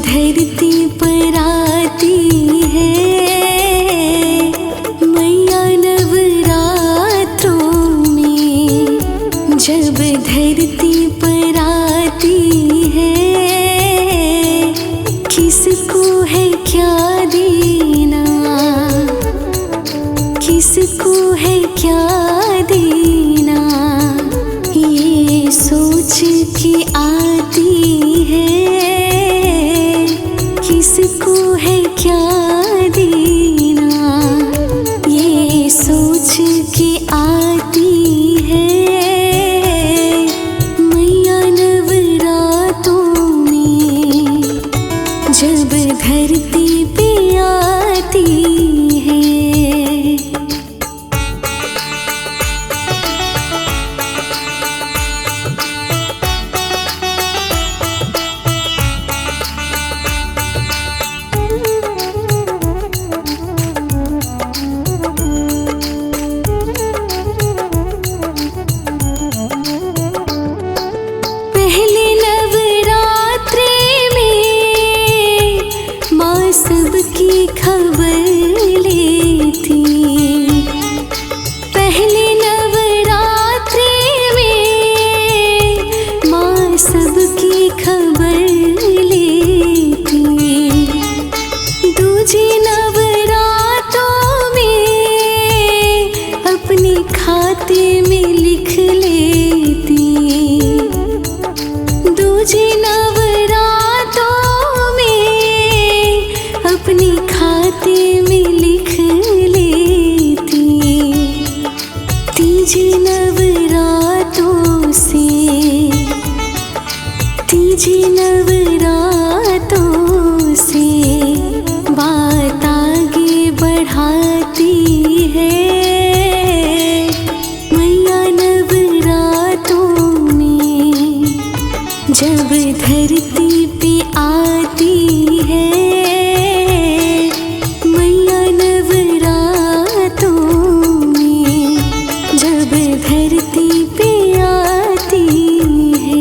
धरती पर आती है मैया नवरात्रों में, जब धरती पर आती है किसको है क्या देना, किसको है क्या देना, ये सोच के आती है किसको है क्या देना, ये सोच के आती है मैया नवरात्रों में, जब धरती पे आती है। सबकी खबर लेती, पहले नवरात्रि में माँ सबकी खबर लेती, दूजी नवरात्रों में अपने खाते में लिख लेती, दूजी अपने खाते में लिख लेती, तीजी नवरातों से, तीजी नवरातों से बात आगे बढ़ाती है मैया नवरातों में, जब धरती पे आती है धरती पे आती है।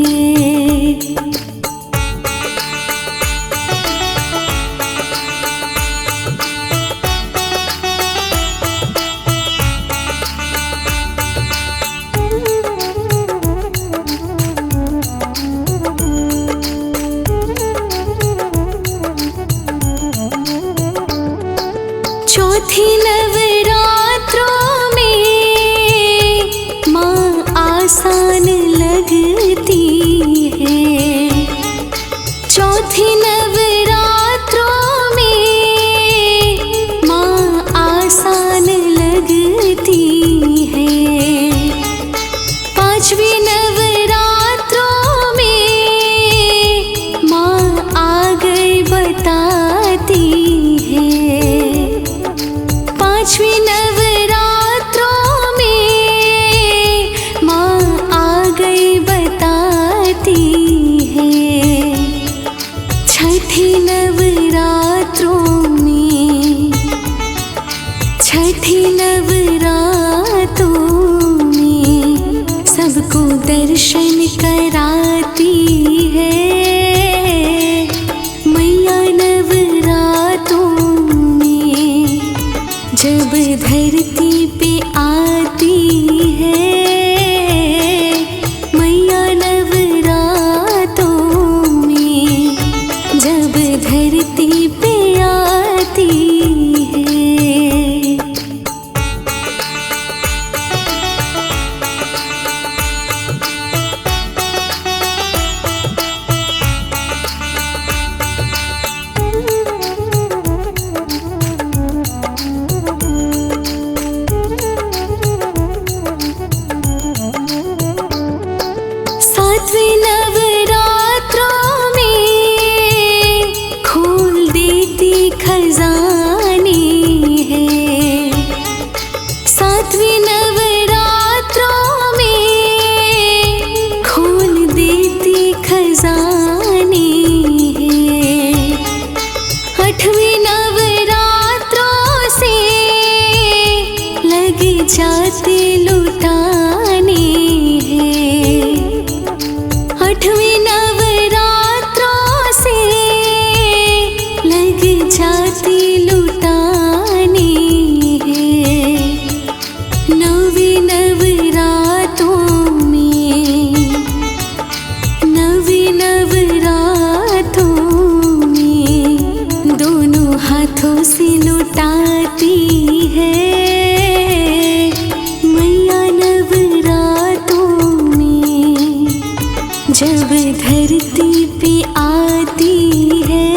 जाते लुटाने हैं। 8वें नवरात्रों से लग जाते लुटाने हैं। 9वें नवरातों में, 9वें नवरातों में दोनों हाथों से लुटाती है मैया। नवरातों में जब धरती पे आती है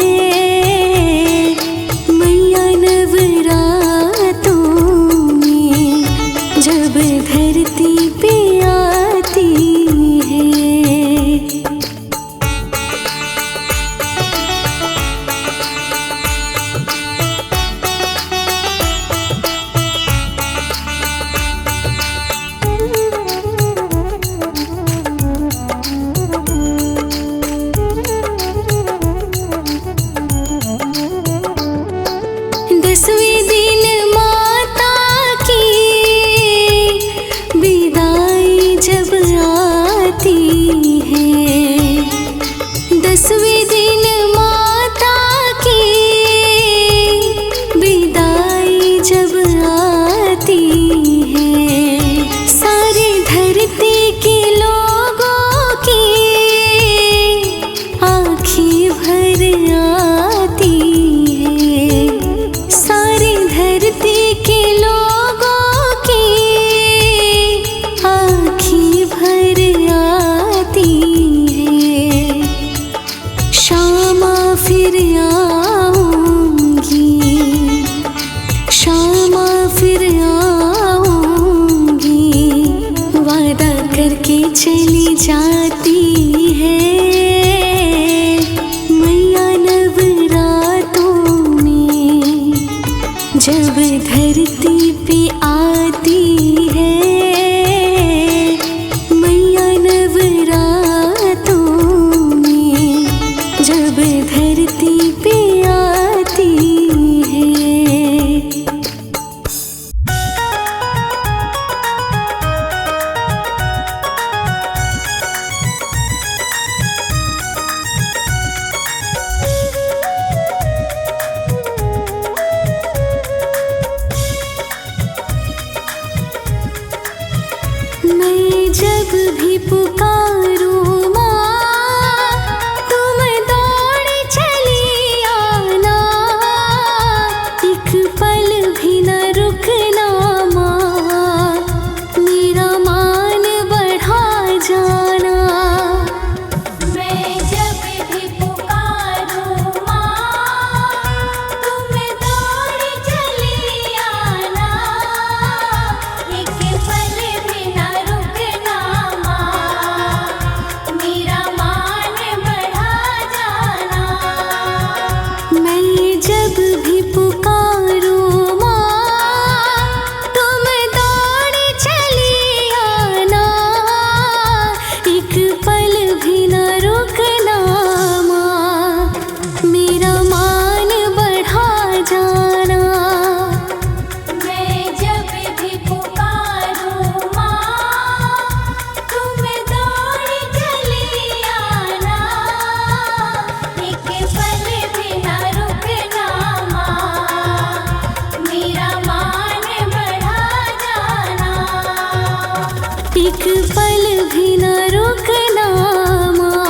मैया। नवरातों में जब धरती पे आती है। दसवें दिन माता की विदाई जब आती है। 10वें दिन माता की विदाई जब आती है। सारी धरती के लोगों की आँखें भर आती है। सारी धरती के लोगों की आँखें भर आती है। श्यामा फिर आऊंगी, श्यामा फिर आऊंगी वादा करके चली जाती है मैया। नवरातों में जब धरती पे आती है मैया। नवरातों में जब धरती पे आती है। मैं जब भी पुकारूं माँ तुम दौड़ चली आना। एक पल भी न रुकना माँ मेरा मान बढ़ा जाना। मैं जब भी पुकारूं माँ तुम दौड़ चली आना। एक पल भी न रुकना माँ मेरा मान बढ़ा जाना। मैं जब भी पुकारूं माँ तुम दौड़ चली आना। एक पल भी न रुकना माँ मेरा मान बढ़ा जाना। मैं जब भी पुकारूं माँ तुम दौड़ चली आना। एक पल भी न रुकना माँ मेरा मान बढ़ा जाना। एक पल भी न रुकना माँ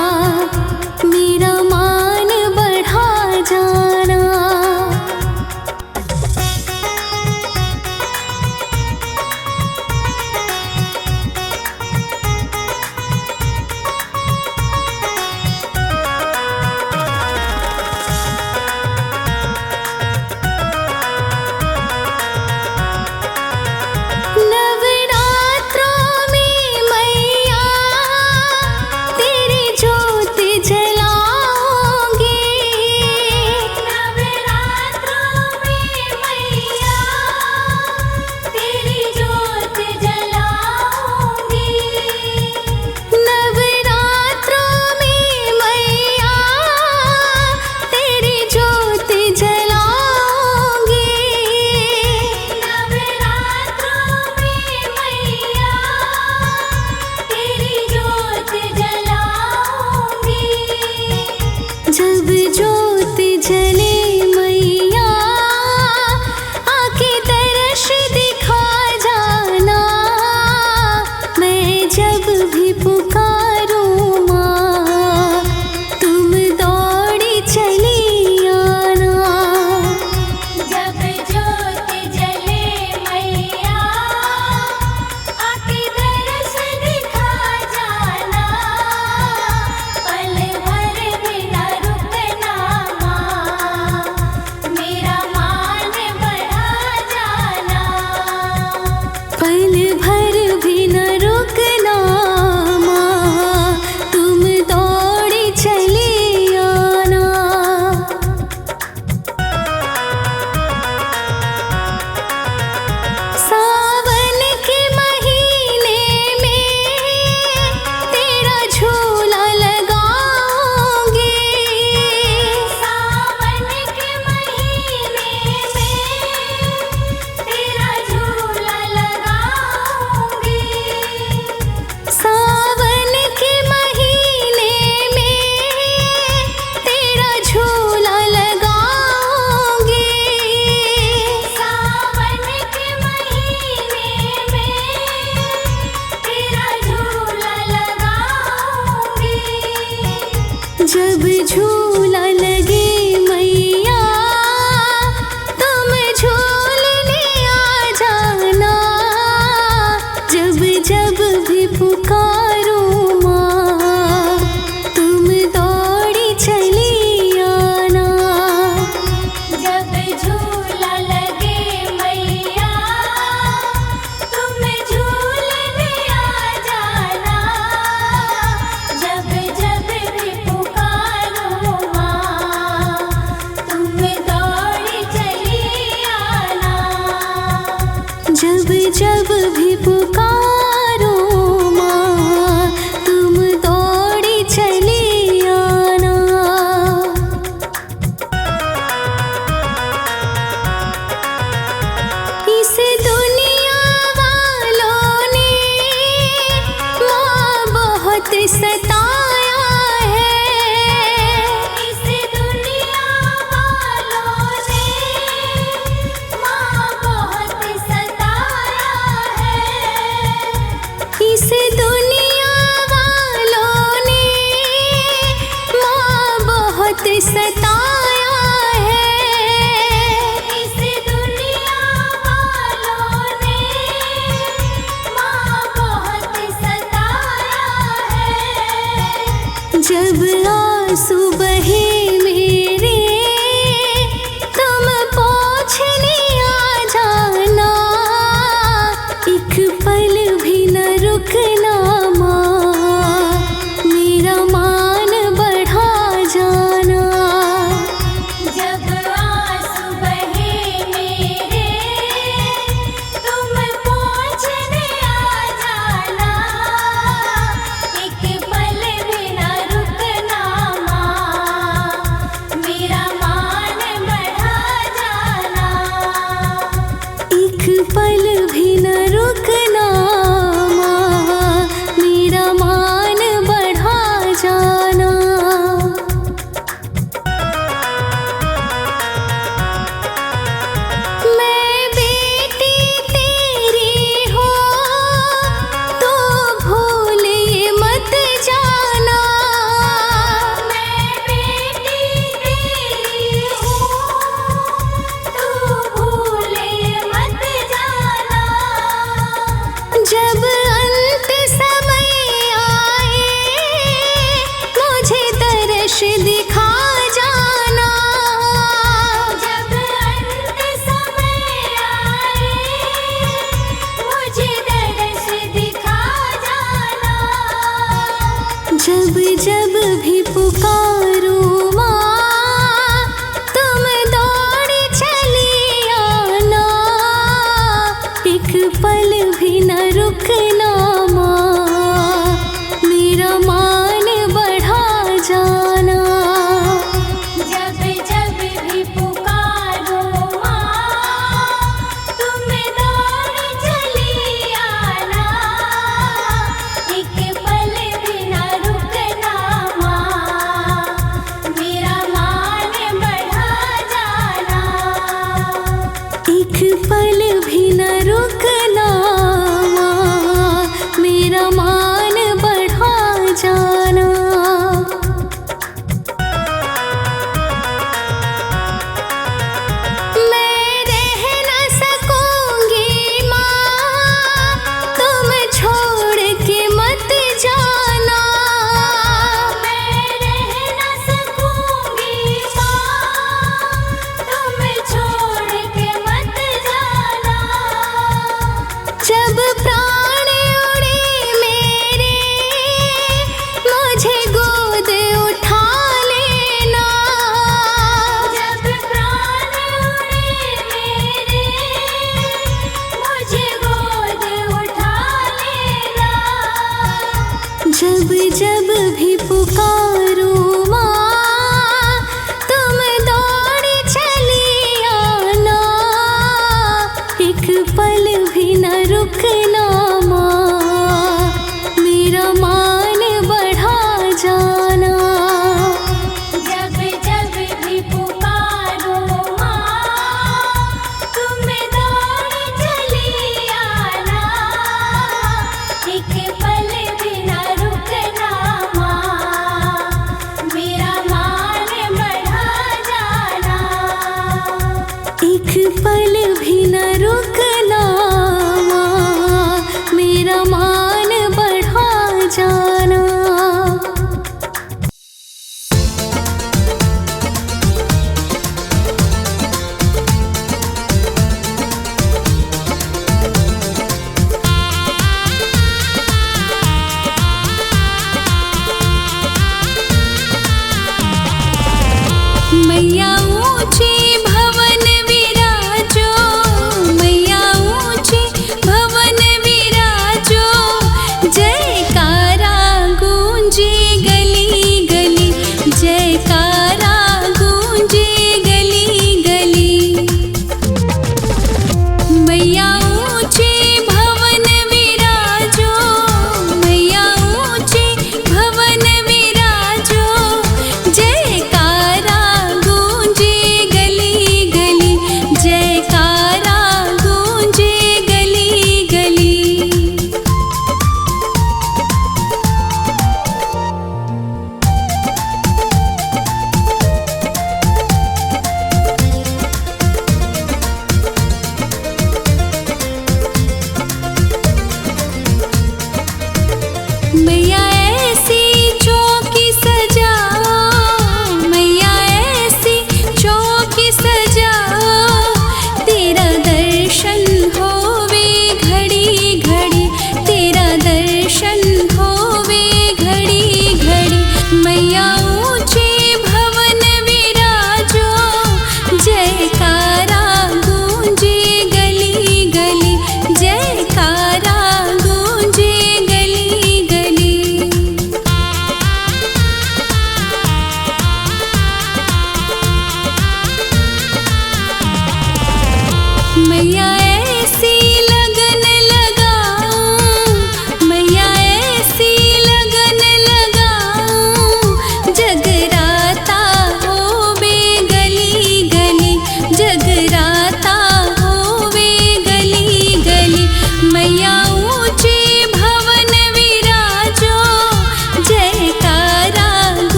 मेरा मान बढ़ा जाना। नवरात्रों में मैं जब भी पुकारूं माँ तुम दौड़ी चली आना। जब ज्योत जले मैया आके दर्श दिखा जाना। पल भर भी न रुकना माँ मेरा मान बढ़ा जाना। पल भर भी न रुकना माँ तुम दौड़ी चली आना। सावन के महीने में तेरा झूला लगाऊंगी। सावन के महीने में तेरा झूला लगाऊंगी। सावन के महीने में तेरा झूला लगाऊंगी। सावन के महीने में तेरा झूला लगाऊंगी। जब झूला लगे मैया तुम झूलने आ जाना। जब जब भी पुकारूं माँ तुम दौड़ी चली आना। जब झूला लगे मैया तुम झूलने आ जाना। जब जब भी पुकारूं माँ तुम दौड़ी चली आना। जब जब भी पुकारूं माँ तुम दौड़ी चली आना। इस दुनिया वालों ने माँ बहुत सताया है। इस दुनिया वालों ने माँ बहुत सताया है। इस दुनिया वालों ने माँ बहुत सताया है। इस दुनिया वालों ने माँ बहुत सताया है। जब आंसू बहे मेरे तुम पोंछने आ जाना। एक पल भी न रुकना माँ मेरा मान बढ़ा जाना। जब आंसू बहे मेरे तुम पोंछने आ जाना। एक पल भी न रुकना माँ मेरा मान बढ़ा जाना। एक पल भी न रुकना माँ मेरा मान बढ़ा जाना। मैं बेटी तेरी हूँ तो भूल ये मत जाना। मैं बेटी तेरी हूँ तो भूल ये मत जाना। जब अंत समय आए मुझे दर्श दिखा जाना। जब अंत समय आए मुझे दर्श दिखा जाना। जब जब भी पुकारूं माँ तुम दौड़ी चली आना। एक पल भी न रुकना माँ मेरा मान बढ़ा जाना। जब जब भी पुकारूं माँ तुम दौड़ी चली आना। एक पल भी न रुकना माँ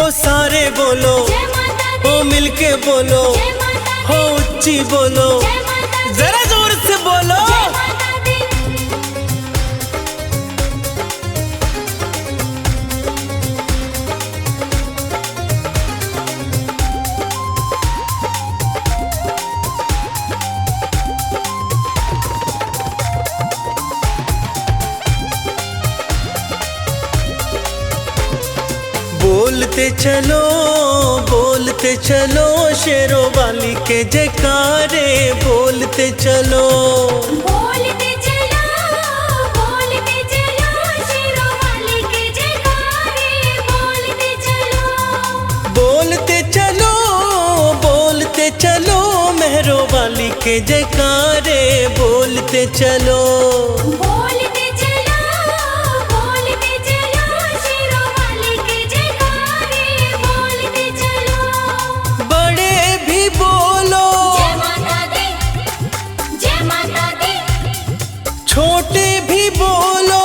हो सारे बोलो, हो मिलके बोलो, हो ऊंची बोलो, जरा जोर से बोलो। बोलते चलो शेरों वाली के जयकारे बोलते चलो। बोलते चलो शेरों वाली के जयकारे बोलते चलो। बोलते चलो मेहरों वाली के जयकारे बोलते चलो। छोटे भी बोलो,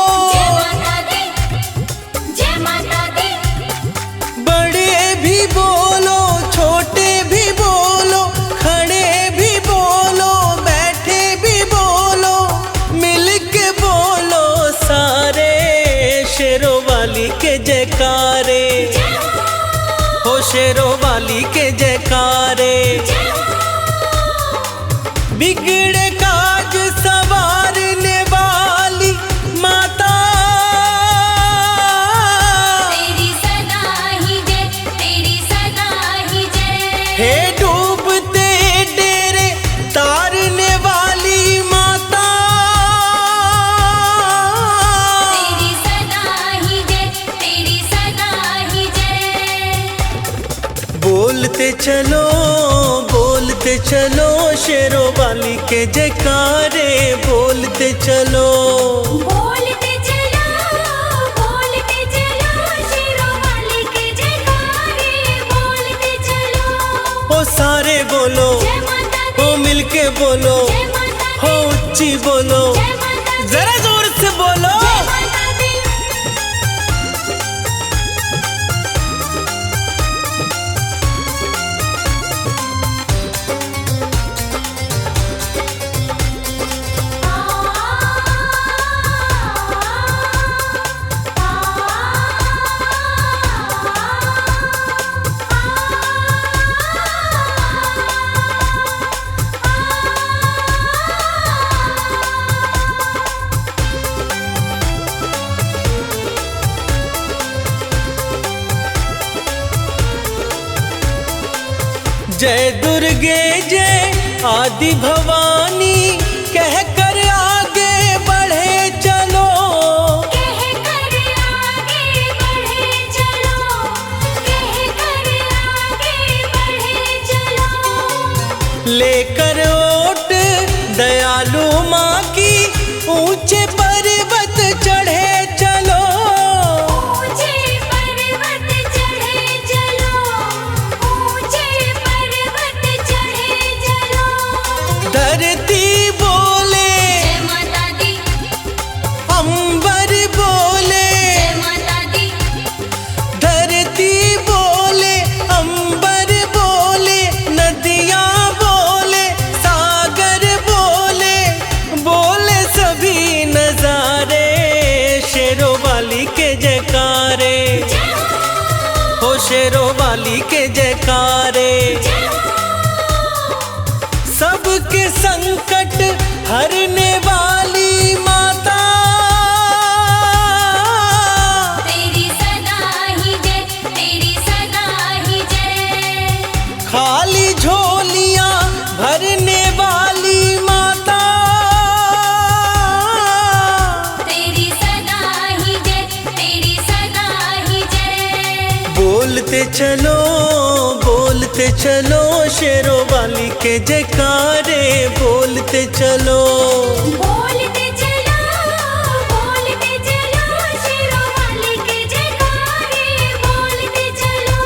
बड़े भी बोलो, छोटे भी बोलो, खड़े भी बोलो, बैठे भी बोलो, मिलके बोलो सारे शेरों वाली के जयकारे, हो शेरों वाली के जयकारे। बिगड़े काज सवारने वाली माता, तेरी सदा ही जय, तेरी सदा ही जय। हे डूबते डेरे तारने वाली माता, तेरी सदा ही जय, तेरी सदा ही जय। बोलते चलो शेरों वाली के जयकारे बोलते चलो। बोलते चलो शेरों वाली के जयकारे बोलते चलो। हो सारे बोलो, हो मिलके बोलो, हो ऊंची बोलो, जरा जोर से बोलो। जय दुर्गे जय आदि भवानी कह कर आगे बढ़े चलो। कह कर आगे बढ़े चलो, कह कर आगे बढ़े चलो। लेकर ओट दयालु माँ की ऊंचे पर्वत चढ़े चलो। ऊंचे पर्वत चढ़े चलो, ऊंचे पर्वत चढ़े चलो। धरती बोले जय माता दी, अंबर बोले, जय माता दी। धरती बोले अंबर बोले, नदियाँ बोले सागर बोले, बोले सभी नजारे शेरों वाली के जयकारे, हो शेरों वाली के जयकारे। सबके संकट हरने वाली माता, तेरी सदा ही जय, तेरी सदा ही जय। खाली झोलियां भरने वाली माता, तेरी सदा ही जय, तेरी सदा ही जय। बोलते चलो शेरों वाली के जयकारे बोलते चलो। बोलते चलो शेरों वाली के जयकारे बोलते चलो।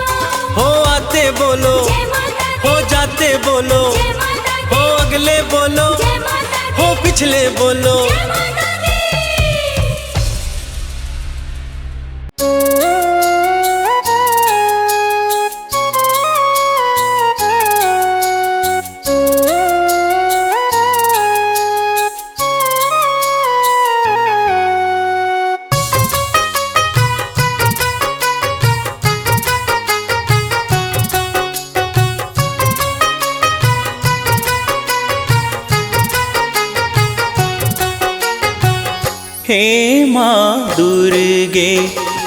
हो आते बोलो, जय माता दी, हो जाते बोलो, जय माता दी, हो अगले बोलो, जय माता दी, हो पिछले बोलो। जय माता दी। हे माँ दुर्गे,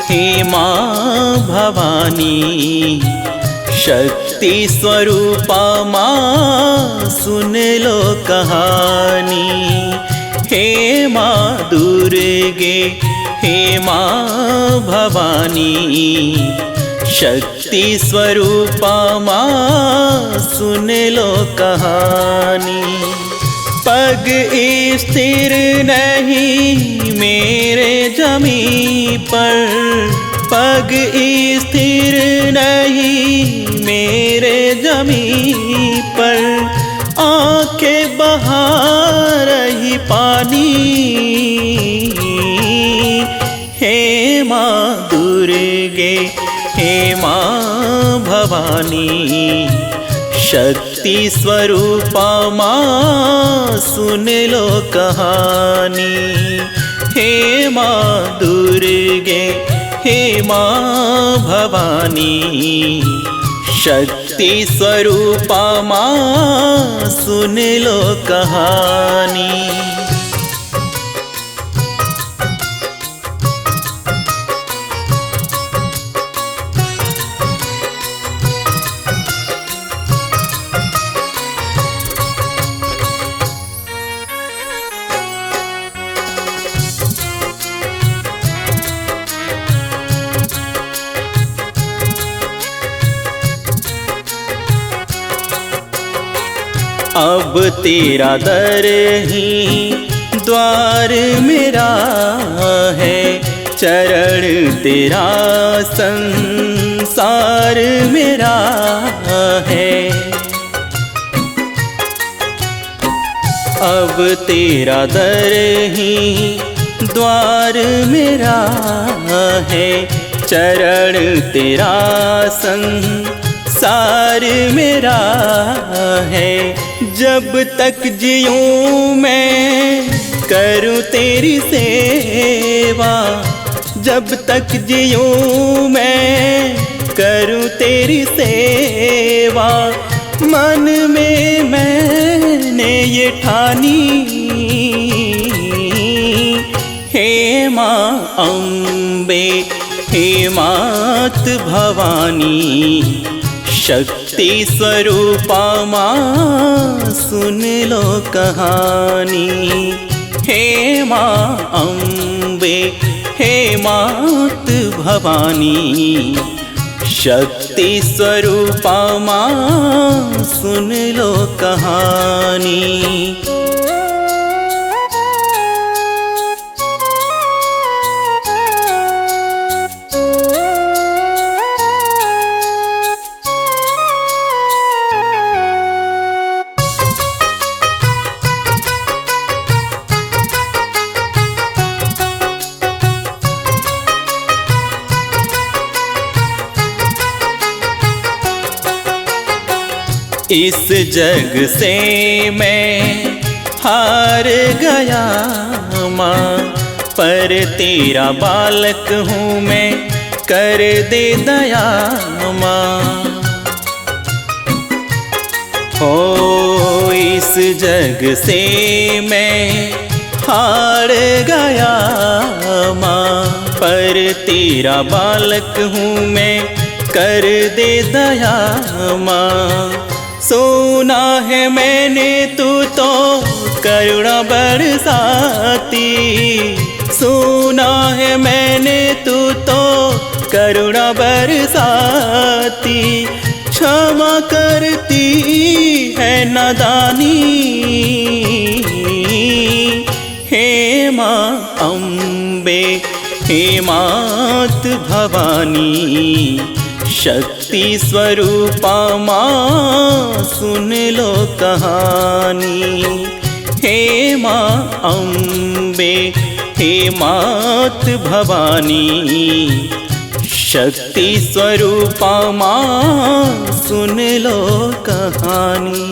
हे माँ भवानी, शक्ति स्वरूपा माँ सुन लो कहानी। हे माँ दुर्गे, हे माँ भवानी, शक्ति स्वरूपा माँ सुन लो कहानी। पग स्थिर नहीं मेरे जमीन पर, पग स्थिर नहीं मेरे जमीन पर, आंखें बहा रही पानी। हे माँ दुर्गे, हे माँ भवानी, शक्ति स्वरूपा माँ सुन लो कहानी। हे माँ दुर्गे, हे माँ भवानी, शक्ति स्वरूपा माँ सुन लो कहानी। अब तेरा दर ही द्वार मेरा है, चरण तेरा संसार मेरा है। अब तेरा दर ही द्वार मेरा है, चरण तेरा संसार मेरा है। जब तक जीऊँ मैं करूँ तेरी सेवा, जब तक जीऊँ मैं करूँ तेरी सेवा, मन में मैंने ये ठानी। हे माँ अम्बे, हे मात भवानी, शक्ति स्वरूपा माँ सुन लो कहानी। हे माँ अम्बे, हे मात भवानी, शक्ति स्वरूपा माँ सुन लो कहानी। इस जग से मैं हार गया माँ, पर तेरा बालक हूँ मैं, कर दे दया माँ। हो इस जग से मैं हार गया माँ, पर तेरा बालक हूँ मैं, कर दे दया माँ। सुना है मैंने तू तो करुणा बरसाती, सुना है मैंने तू तो करुणा बरसाती, क्षमा करती है नादानी। हे माँ अम्बे, हे मात भवानी, शक्ति स्वरूपा माँ सुन लो कहानी। हे माँ अम्बे, हे मात भवानी, शक्ति स्वरूपा माँ सुन लो कहानी।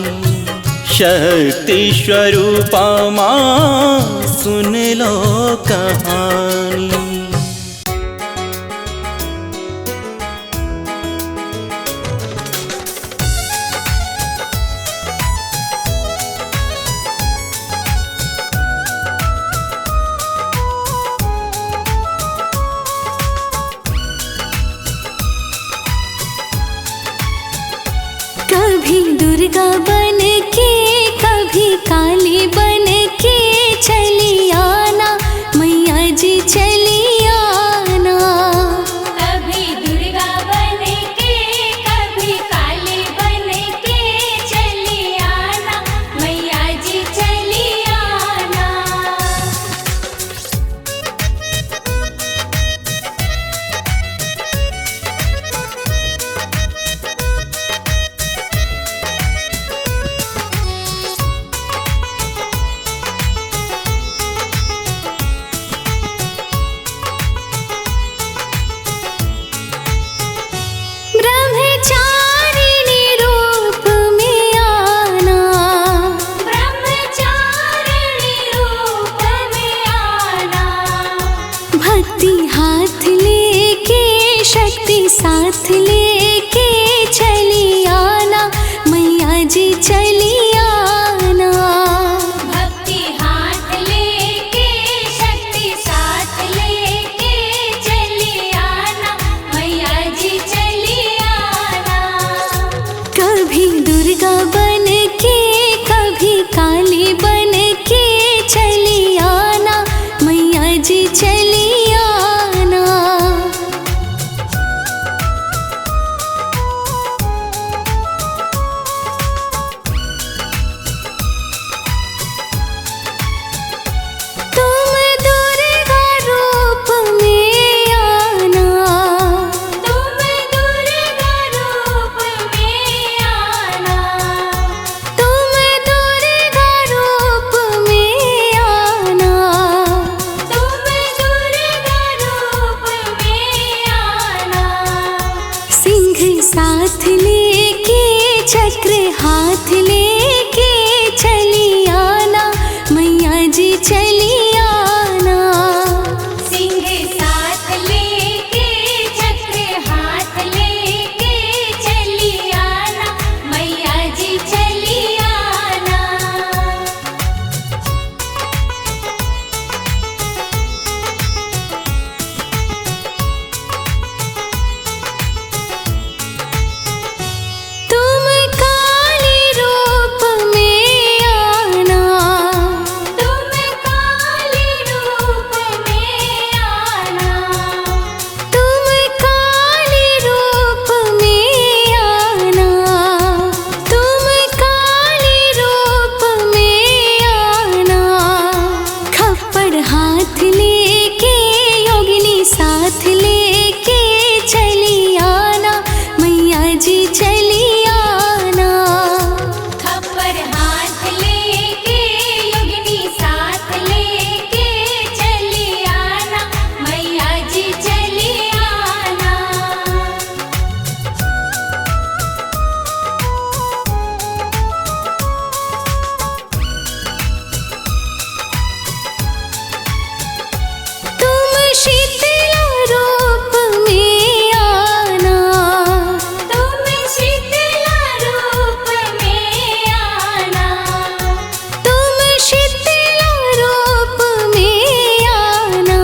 शक्ति स्वरूपा माँ सुन लो कहानी। जी चली आना। कभी दुर्गा बन के कभी काली बन के चली आना, मैया जी चली आना। ब्रह्मचारिणी रूप में आना। ब्रह्मचारिणी रूप में आना। भक्ति हाथ लेके शक्ति साथ लेके चली आना, मैया जी चली आना। भक्ति हाथ लेके शक्ति साथ लेके चली आना, मैया जी चली आना। कभी दुर्गा बन के कभी काली बन के चली आना, मैया जी चली आना। तुम दुर्गा रूप में आना। तुम दुर्गा रूप में आना। तुम दुर्गा रूप में आना। तुम दुर्गा रूप में आना। सिंह साथ लेके चक्र हाथ लेके चली आना, मैया जी चली आना। सिंह साथ लेके चक्र हाथ लेके चली आना, मैया जी चली आना। तुम काली रूप में आना। तुम काली रूप में आना। तुम काली रूप में आना। तुम काली रूप में आना। खप्पड़ हाथ लेके योगिनी साथ लेके चली आना, मैया जी चली आना। खप्पर हाथ लेके योगिनी साथ लेके चली आना, मैया जी चली आना। तुम शीतला रूप में आना। तुम शीतला रूप में आना। तुम शीतला रूप में आना।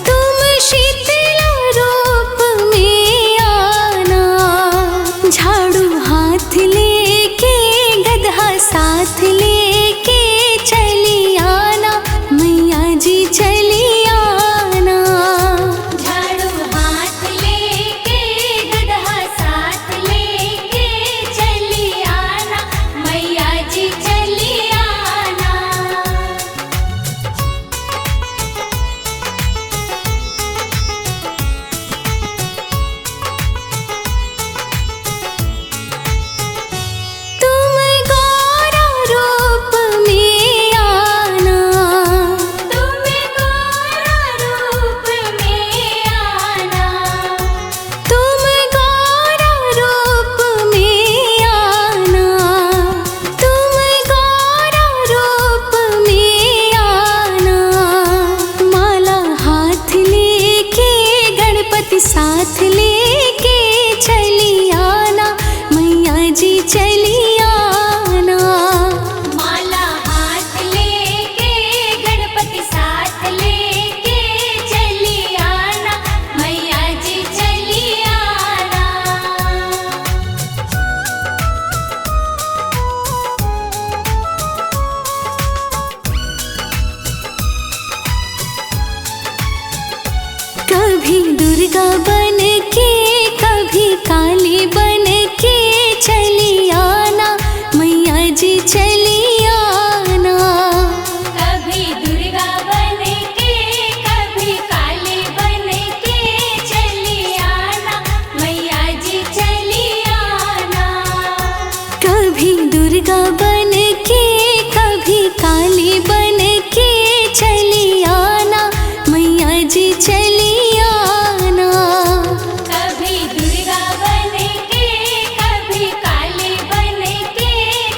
तुम शीतला रूप में आना। झाड़ू हाथ लेके गदहा साथ लेके चली आना, मैया जी चली आना। झाड़ू हाथ लेके गदहा साथ लेके चली आना, मैया जी चली आना। तुम गौरा रूप में आना। तुम गौरा रूप में आना। तुम गौरा रूप में आना। तुम गौरा रूप में आना। माला हाथ लेके गणपति साथ लेके चली आना, मैया जी चली आना। माला हाथ लेके गणपति साथ लेके चली आना, मैया जी चली आना। दुर्गा बन के कभी काली बन के चली आना मैया जी चली आना। कभी दुर्गा बन के कभी काली बन के चली आना मैया जी चली आना। कभी दुर्गा बन के कभी काली बन के चली आना मैया जी चली आना। कभी दुर्गा बन के कभी काली बन के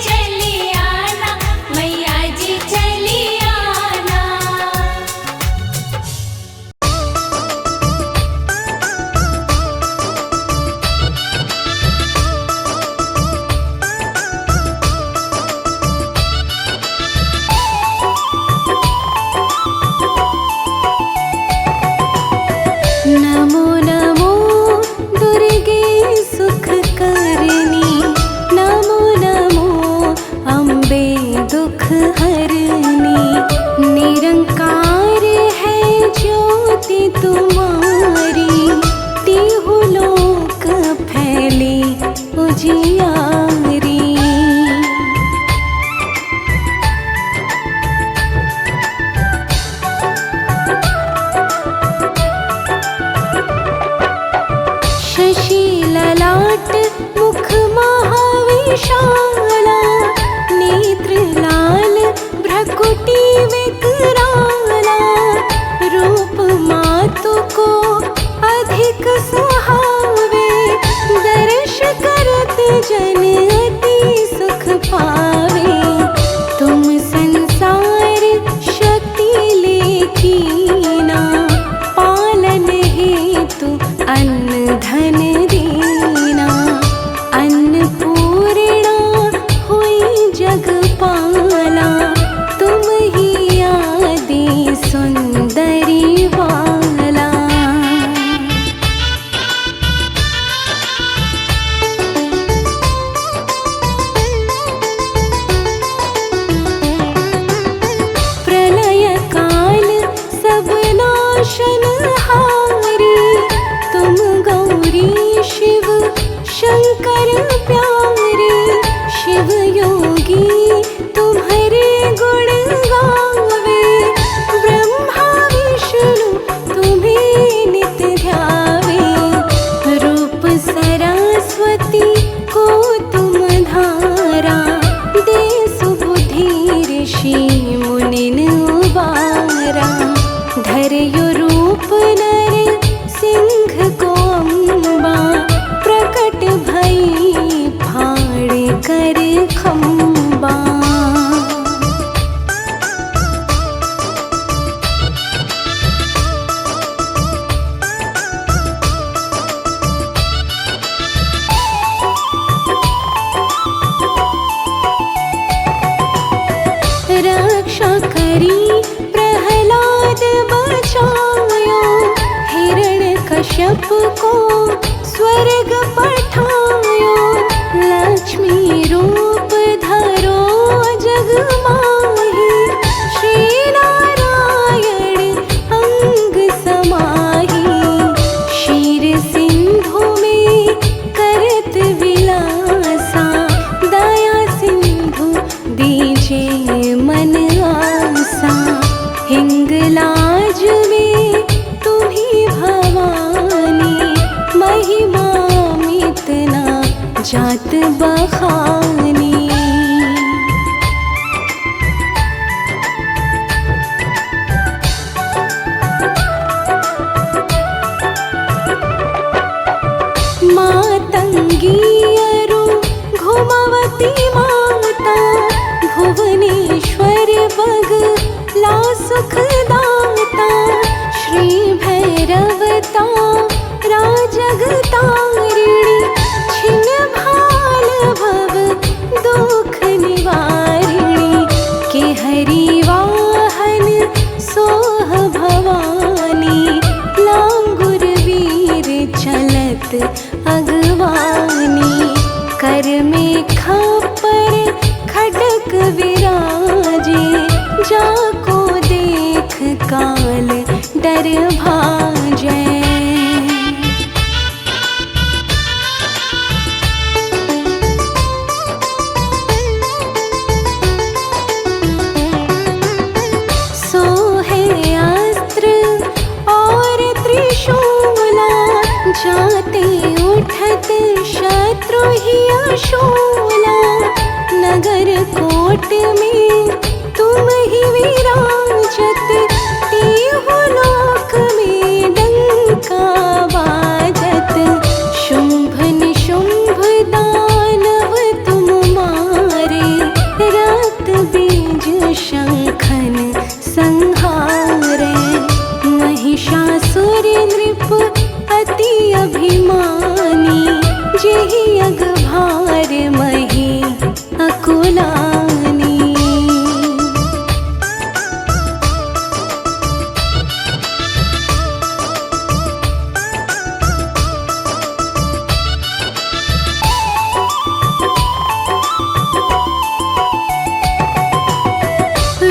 चली आना मैया जी चली आना। नमो नमो दुर्गे सुख करनी, नमो नमो अम्बे दुख हरनी। निरंकार है ज्योति तुम्हारी, तिहु लोक फैली उजियारी। शशि ललाट मुख महाविशाला, नेत्र लाल भ्रकुटी विकराला। रूप मातु को अधिक सुहावे, दर्श करत जन अति सुख पावे। तुम संसार शक्ति लेकीना, पालन हेतु अन्न धन दीना। अन्नपूर्णा हुई जगपाला, तुम ही आदि सुंदरी बाला। प्रलय काल सब नाशनहारी, तुम गौरी शिव शंकर प्यारे। शिव योगी तुम्हारे गुण गावे, ब्रह्मा विष्णु तुम्हें नित ध्यावे। रूप सरस्वती को तुम धारा, दे सुबुद्धि ऋषि मुनिन उबारा। धर्यो रूप नर सिंह को अम्बा, प्रकट भई फाड़ कर खम्बा। रक्षा करी प्रहलाद बचायो, हिरण्यकश्यप को स्वर्ग पठायो। लक्ष्मी रूप धरो जग माही, श्री नारायण अंग समाही। क्षीर सिंधु में करत विलासा, दया सिंधु दीजे मन आसा। हिंगलाज में तुम्ही भवानी, महिमा मितना जात बखानी। मातंगी अरु घुमवती माता, भुवनेश्वर बग ला सुख दाता। श्री भैरवता राजगतारिणी, छिन भाल भव दुख निवारिणी। के हरि वाहन सोह भवानी, लांगुर वीर चलत अगवानी। कर में खापर खडक विराजे, जाको देख काल डर भाजै। जाते उठत शत्रु ही अशोला, नगर कोट में तुम ही विराजत, तीहु लोक में डंका बाजत। शुंभ निशुंभ दानव तुम मारे, रक्त बीज शंखन संहारे। महिषासुर नृप अति अभिमानी, जेहि अग भार मही अकुलानी।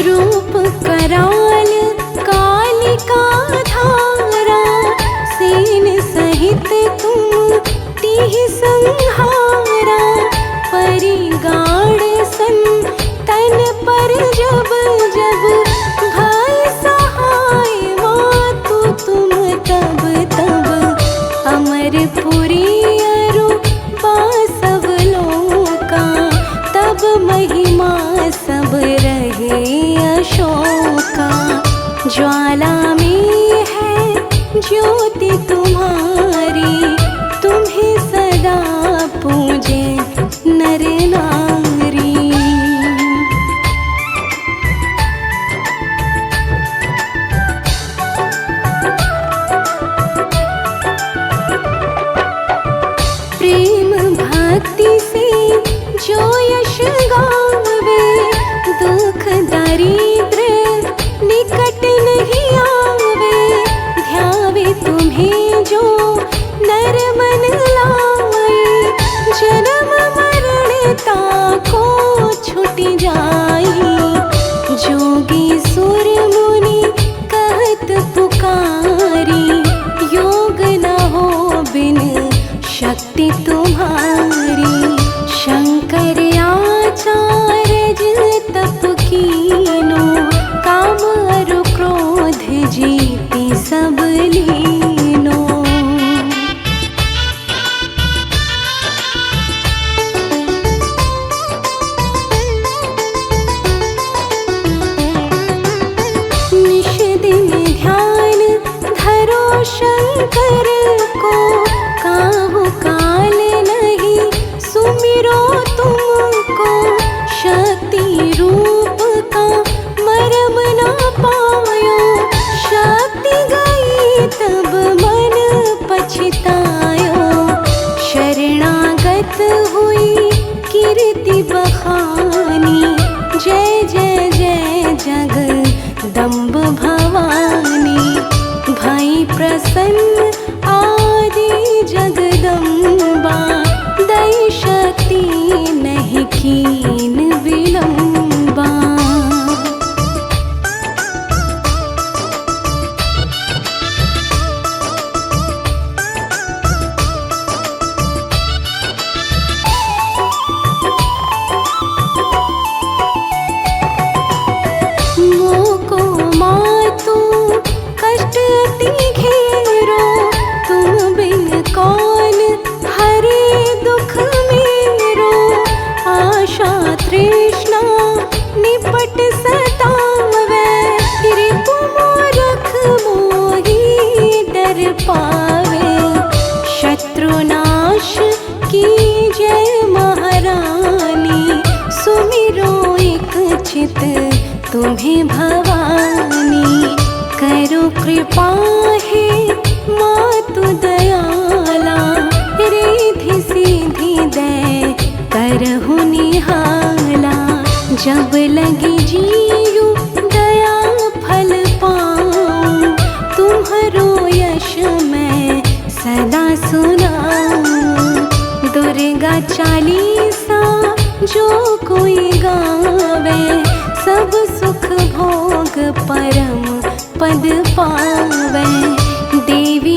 रूप कराल कालिका धारा, सेन सहित तुम तिहि संहारा। परिगाढ़ सन तन पर जब जब, भय सहाय मातु तुम तब तब। अमरपुरी अरु बासव लोका, तब महिमा सब रहे अशोका। ज्वाला में है ज्योति तुम्हारी, तुम्हें सदा पूजे नर नारी। प्रेम भक्ति से जो यश गावे, दुख दारिद्र निकट नहीं आवे। ध्यावे तुम्हें जो नर मन लाए, जन्म मरण ताको छुट जाई। जोगी सुर मुनि कहत पुकारी, योग न हो बिन शक्ति तुम्हारी। शंकर आचार्य तप कीनो, काम अरु क्रोध जीति सब लीनो। निश दिन ध्यान धरो शंकर को, काहू काल नहीं सुमिरो तुमको। शक्ति रूप का मरम ना पायो, शक्ति गई तब मन पछतायो। शरणागत हुई कीर्ति बखानी, जय जय जय जगदम्ब भवानी। भई प्रसन्न आदि जगदम्बा, दई शक्ति नहीं कीन विलंबा। मोको मातु कष्ट अति घेरो, तुम बिन कौन हरे दुख मेरो। आशा तृष्णा निपट सतावे, रिपु मूरख मोहि डर पावे। शत्रुनाश की जय महारानी, सुमिरो एक चित तुम्हें भवानी। करो कृपा है मातु दयाला, रिधि सीधी दे करहु निहाला। जब लगी जीयु दया फल पाऊं, तुम्हारो यश मैं सदा सुनाऊं। दुर्गा चालीसा जो कोई गावे, सब सुख भोग परम पद पावे। देवी